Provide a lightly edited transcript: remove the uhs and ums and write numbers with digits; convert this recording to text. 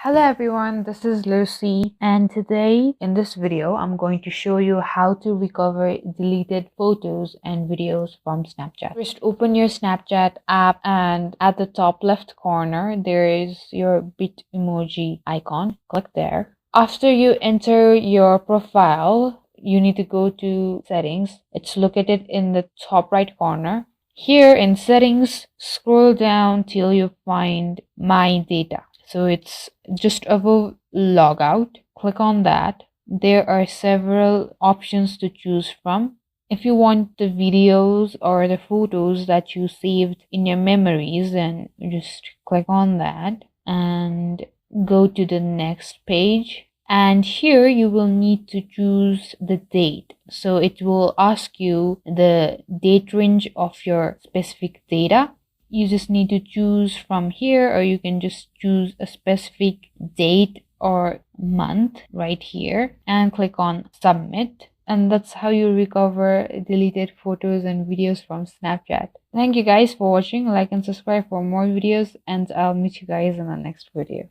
Hello everyone, this is Lucy, and today in this video I'm going to show you how to recover deleted photos and videos from Snapchat. First, open your Snapchat app and at the top left corner there is your bit emoji icon. Click there. After you enter your profile, you need to go to settings. It's located in the top right corner. Here in settings, scroll down till you find my data. So it's just above logout. Click on that. There are several options to choose from. If you want the videos or the photos that you saved in your memories, then just click on that and go to the next page. And here you will need to choose the date. So it will ask you the date range of your specific data. You just need to choose from here, or you can just choose a specific date or month right here and click on submit. And that's how you recover deleted photos and videos from Snapchat. Thank you guys for watching. Like and subscribe for more videos, and I'll meet you guys in the next video.